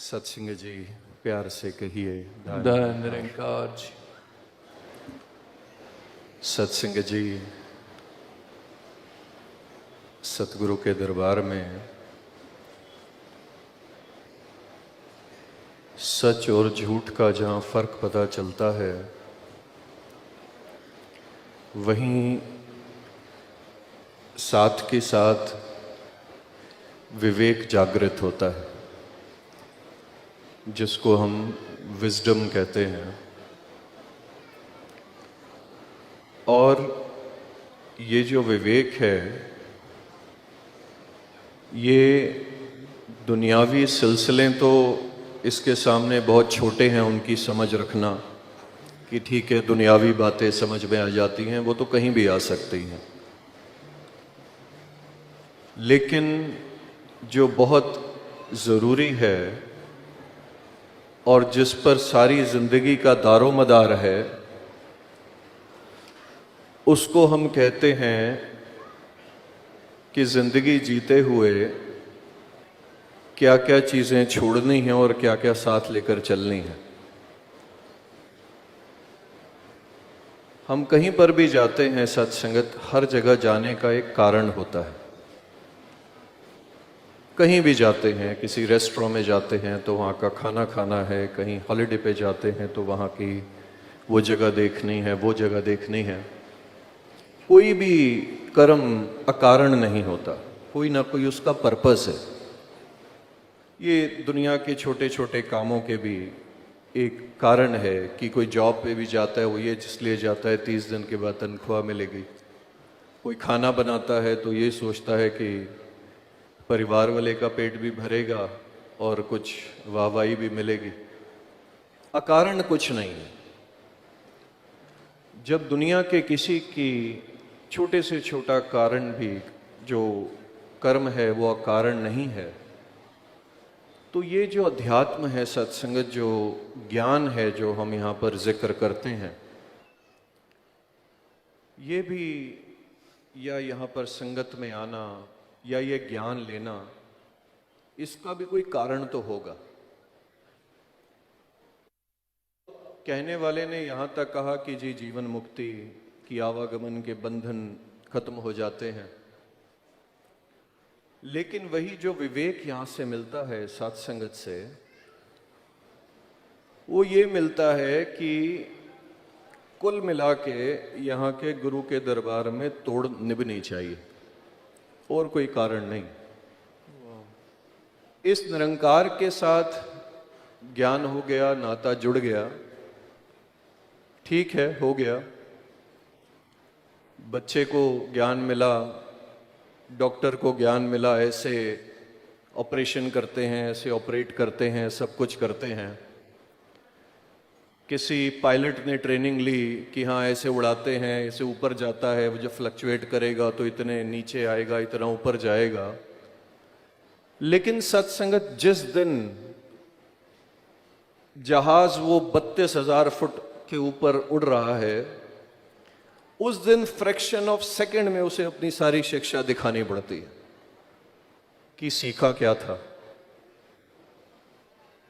सत्संग जी प्यार से कहिए धन निरंकार जी। सत्संग जी सतगुरु के दरबार में सच और झूठ का जहाँ फर्क पता चलता है वहीं साथ के साथ विवेक जागृत होता है, जिसको हम विजडम कहते हैं। और ये जो विवेक है ये दुनियावी सिलसिले तो इसके सामने बहुत छोटे हैं, उनकी समझ रखना कि ठीक है दुनियावी बातें समझ में आ जाती हैं, वो तो कहीं भी आ सकती हैं। लेकिन जो बहुत ज़रूरी है और जिस पर सारी ज़िंदगी का दारोमदार है उसको हम कहते हैं कि ज़िंदगी जीते हुए क्या क्या चीज़ें छोड़नी हैं और क्या क्या साथ लेकर चलनी है। हम कहीं पर भी जाते हैं, सत्संगत हर जगह जाने का एक कारण होता है। कहीं भी जाते हैं, किसी रेस्टोरेंट में जाते हैं तो वहाँ का खाना खाना है, कहीं हॉलिडे पे जाते हैं तो वहाँ की वो जगह देखनी है, वो जगह देखनी है। कोई भी कर्म अकारण नहीं होता, कोई ना कोई उसका पर्पस है। ये दुनिया के छोटे छोटे कामों के भी एक कारण है कि कोई जॉब पे भी जाता है, वो ये इसलिए जाता है 30 दिन के बाद तनख्वाह मिलेगी। कोई खाना बनाता है तो ये सोचता है कि परिवार वाले का पेट भी भरेगा और कुछ वाहवाही भी मिलेगी। अकारण कुछ नहीं है। जब दुनिया के किसी की छोटे से छोटा कारण भी जो कर्म है वो अकारण नहीं है, तो ये जो अध्यात्म है, सत्संगत जो ज्ञान है जो हम यहाँ पर जिक्र करते हैं, ये भी या यहाँ पर संगत में आना या ये ज्ञान लेना, इसका भी कोई कारण तो होगा। कहने वाले ने यहाँ तक कहा कि जी जीवन मुक्ति की आवागमन के बंधन खत्म हो जाते हैं, लेकिन वही जो विवेक यहाँ से मिलता है सत्संगत से, वो ये मिलता है कि कुल मिला के यहाँ के गुरु के दरबार में तोड़ निभनी चाहिए और कोई कारण नहीं। इस निरंकार के साथ ज्ञान हो गया, नाता जुड़ गया, ठीक है, हो गया। बच्चे को ज्ञान मिला, डॉक्टर को ज्ञान मिला, ऐसे ऑपरेशन करते हैं, ऐसे ऑपरेट करते हैं, सब कुछ करते हैं। किसी पायलट ने ट्रेनिंग ली कि हाँ ऐसे उड़ाते हैं, ऐसे ऊपर जाता है, वो जब फ्लक्चुएट करेगा तो इतने नीचे आएगा, इतना ऊपर जाएगा। लेकिन सत्संगत जिस दिन जहाज वो 32,000 फुट के ऊपर उड़ रहा है, उस दिन फ्रैक्शन ऑफ सेकंड में उसे अपनी सारी शिक्षा दिखानी पड़ती है कि सीखा क्या था,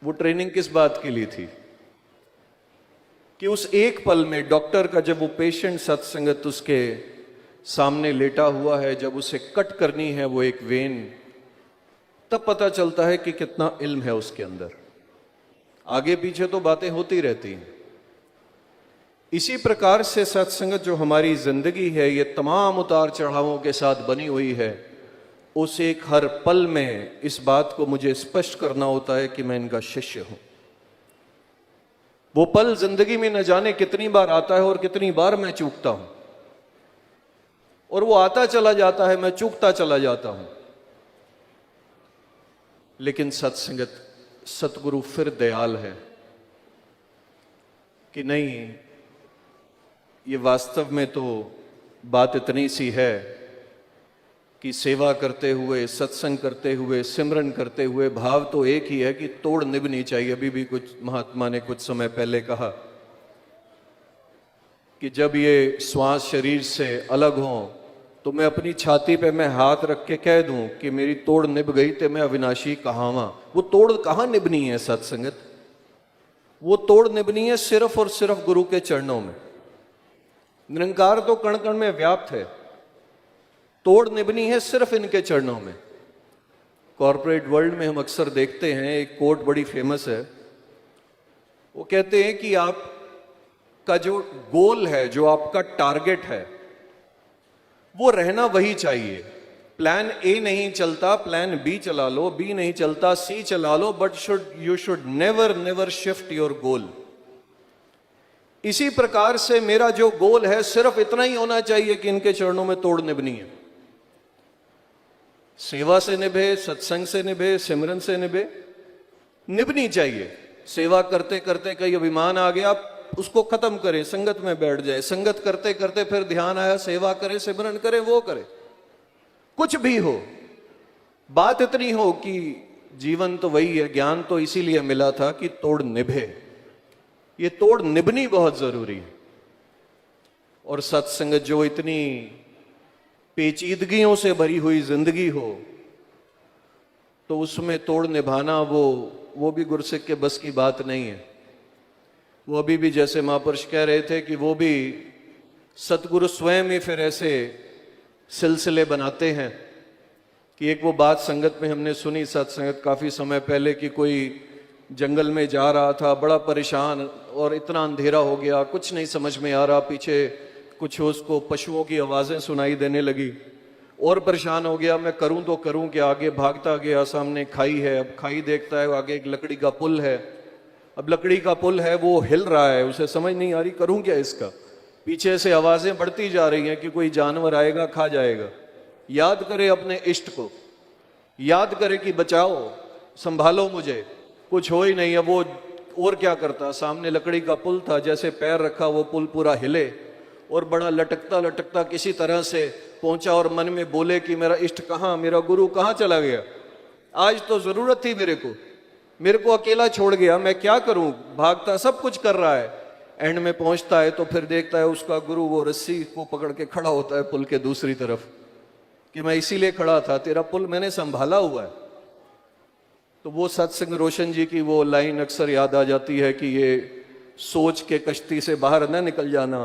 वो ट्रेनिंग किस बात के लिए थी। कि उस एक पल में डॉक्टर का जब वो पेशेंट सत्संगत उसके सामने लेटा हुआ है, जब उसे कट करनी है वो एक वेन, तब पता चलता है कि कितना इल्म है उसके अंदर। आगे पीछे तो बातें होती रहती हैं। इसी प्रकार से सत्संगत जो हमारी जिंदगी है, ये तमाम उतार चढ़ावों के साथ बनी हुई है। उस एक हर पल में इस बात को मुझे स्पष्ट करना होता है कि मैं इनका शिष्य हूं। वो पल जिंदगी में न जाने कितनी बार आता है और कितनी बार मैं चूकता हूं, और वो आता चला जाता है, मैं चूकता चला जाता हूं। लेकिन सत्संगत सतगुरु फिर दयाल है कि नहीं, ये वास्तव में तो बात इतनी सी है कि सेवा करते हुए, सत्संग करते हुए, सिमरन करते हुए भाव तो एक ही है कि तोड़ निभनी चाहिए। अभी भी कुछ महात्मा ने कुछ समय पहले कहा कि जब ये श्वास शरीर से अलग हों तो मैं अपनी छाती पे मैं हाथ रख के कह दूं कि मेरी तोड़ निभ गई ते मैं अविनाशी कहावा। वो तोड़ कहाँ निभनी है सत्संगत? वो तोड़ निभनी है सिर्फ और सिर्फ गुरु के चरणों में। निरंकार तो कण कण में व्याप्त है, तोड़ निभनी है सिर्फ इनके चरणों में। कॉर्पोरेट वर्ल्ड में हम अक्सर देखते हैं, एक कोट बड़ी फेमस है, वो कहते हैं कि आपका जो गोल है, जो आपका टारगेट है, वो रहना वही चाहिए। प्लान ए नहीं चलता, प्लान बी चला लो, बी नहीं चलता सी चला लो, but you should never never shift your goal. इसी प्रकार से मेरा जो गोल है सिर्फ इतना ही होना चाहिए कि इनके चरणों में तोड़ निभनी है। सेवा से निभे, सत्संग से निभे, सिमरन से निभे, निभनी चाहिए। सेवा करते करते कहीं अभिमान आ गया, उसको खत्म करें, संगत में बैठ जाए। संगत करते करते फिर ध्यान आया, सेवा करे, सिमरन करे, वो करे, कुछ भी हो, बात इतनी हो कि जीवन तो वही है, ज्ञान तो इसीलिए मिला था कि तोड़ निभे। ये तोड़ निभनी बहुत जरूरी है। और सत्संगत जो इतनी पेचीदगियों से भरी हुई जिंदगी हो, तो उसमें तोड़ निभाना वो भी गुरसिक के बस की बात नहीं है। वो अभी भी जैसे महापुरुष कह रहे थे कि वो भी सतगुरु स्वयं ही फिर ऐसे सिलसिले बनाते हैं कि एक वो बात संगत में हमने सुनी, सत्संगत काफी समय पहले, कि कोई जंगल में जा रहा था, बड़ा परेशान, और इतना अंधेरा हो गया, कुछ नहीं समझ में आ रहा, पीछे कुछ उसको पशुओं की आवाजें सुनाई देने लगी, और परेशान हो गया, मैं करूं तो करूं क्या। आगे भागता गया, सामने खाई है, अब खाई देखता है, आगे एक लकड़ी का पुल है, अब लकड़ी का पुल है, वो हिल रहा है, उसे समझ नहीं आ रही करूं क्या इसका। पीछे से आवाजें बढ़ती जा रही हैं कि कोई जानवर आएगा, खा जाएगा। याद करे अपने इष्ट को, याद करे कि बचाओ, संभालो मुझे, कुछ हो ही नहीं है। वो और क्या करता, सामने लकड़ी का पुल था, जैसे पैर रखा वो पुल पूरा हिले और बड़ा लटकता लटकता किसी तरह से पहुंचा, और मन में बोले कि मेरा इष्ट कहाँ, मेरा गुरु कहाँ चला गया, आज तो जरूरत थी मेरे को अकेला छोड़ गया, मैं क्या करूं। भागता सब कुछ कर रहा है, एंड में पहुंचता है तो फिर देखता है उसका गुरु वो रस्सी को पकड़ के खड़ा होता है पुल के दूसरी तरफ, कि मैं इसीलिए खड़ा था, तेरा पुल मैंने संभाला हुआ है। तो वो सत्संग रोशन जी की वो लाइन अक्सर याद आ जाती है कि ये सोच के कश्ती से बाहर न निकल जाना,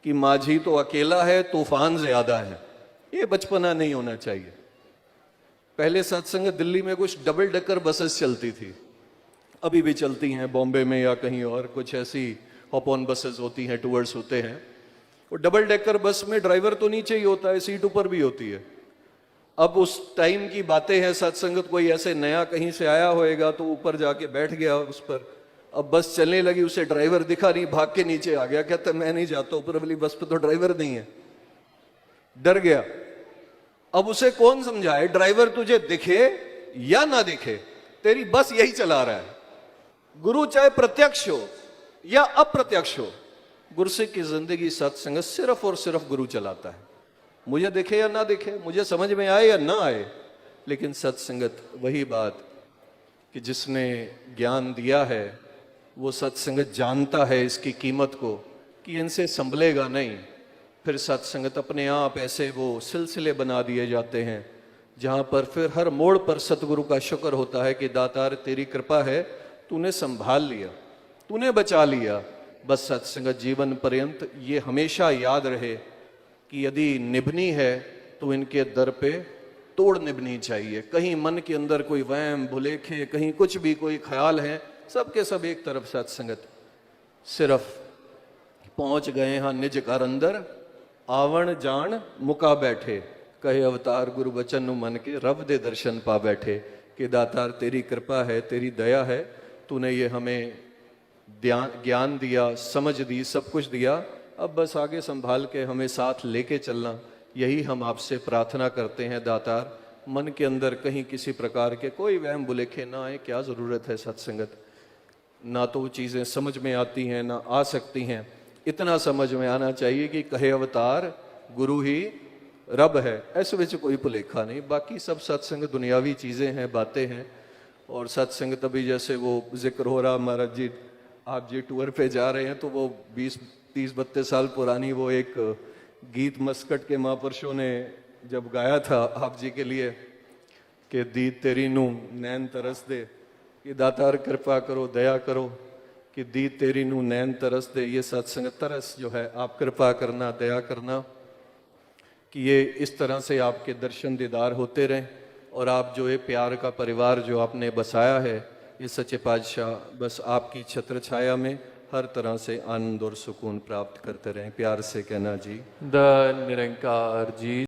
कि माझी तो अकेला है, तूफान ज्यादा है। ये बचपना नहीं होना चाहिए। पहले सत्संग दिल्ली में कुछ डबल डेकर बसेस चलती थी, अभी भी चलती हैं, बॉम्बे में या कहीं और कुछ ऐसी हॉप ऑन बसेस होती हैं, टूर्स होते हैं। वो डबल डेकर बस में ड्राइवर तो नीचे ही होता है, सीट ऊपर भी होती है। अब उस टाइम की बातें हैं, सत्संगत कोई ऐसे नया कहीं से आया होएगा तो ऊपर जाके बैठ गया उस पर। अब बस चलने लगी, उसे ड्राइवर दिखा नहीं, भाग के नीचे आ गया, कहता मैं नहीं जाता ऊपर वाली बस पे, तो ड्राइवर नहीं है, डर गया। अब उसे कौन समझाए, ड्राइवर तुझे दिखे या ना दिखे, तेरी बस यही चला रहा है। गुरु चाहे प्रत्यक्ष हो या अप्रत्यक्ष हो, गुरसिक की जिंदगी सत्संग सिर्फ और सिर्फ गुरु चलाता है। मुझे दिखे या ना दिखे, मुझे समझ में आए या ना आए, लेकिन सत्संगत वही बात कि जिसने ज्ञान दिया है वो सत्संगत जानता है इसकी कीमत को, कि इनसे संभलेगा नहीं। फिर सत्संगत अपने आप ऐसे वो सिलसिले बना दिए जाते हैं जहाँ पर फिर हर मोड़ पर सतगुरु का शुक्र होता है कि दातार तेरी कृपा है, तूने संभाल लिया, तूने बचा लिया। बस सत्संगत जीवन पर्यंत ये हमेशा याद रहे कि यदि निभनी है तो इनके दर पे तोड़ निभनी चाहिए। कहीं मन के अंदर कोई वहम भुलेखे, कहीं कुछ भी कोई ख्याल है, सबके सब एक तरफ सत्संगत। सिर्फ पहुंच गए हाँ निज घर अंदर, आवण जान मुका बैठे, कहे अवतार गुरु बचन नु मन के, रब दे दर्शन पा बैठे। कि दातार तेरी कृपा है, तेरी दया है, तूने ये हमें ज्ञान दिया, समझ दी, सब कुछ दिया, अब बस आगे संभाल के हमें साथ लेके चलना, यही हम आपसे प्रार्थना करते हैं दातार। मन के अंदर कहीं किसी प्रकार के कोई वहम भुलेखे ना आए। क्या ज़रूरत है सत्संगत, ना तो वो चीज़ें समझ में आती हैं ना आ सकती हैं। इतना समझ में आना चाहिए कि कहे अवतार गुरु ही रब है, ऐसे विच कोई भुलेखा नहीं। बाकी सब सत्संग दुनियावी चीज़ें हैं, बातें हैं। और सत्संग तभी जैसे वो जिक्र हो रहा, महाराज जी आप जी टूर पे जा रहे हैं, तो वो 20-30-32 साल पुरानी वो एक गीत मस्कट के महापुरुषों ने जब गाया था आप जी के लिए कि दीद तेरी नू नैन तरस दे, कि दातार कृपा करो दया करो, कि दीद तेरी नू नैन तरस दे, ये सत्संग तरस जो है आप कृपा करना दया करना, कि ये इस तरह से आपके दर्शन दीदार होते रहें और आप जो ये प्यार का परिवार जो आपने बसाया है, ये सच्चे पातशाह बस आपकी छत्र छाया में हर तरह से आनंद और सुकून प्राप्त करते रहें। प्यार से कहना जी। धन निरंकार जी।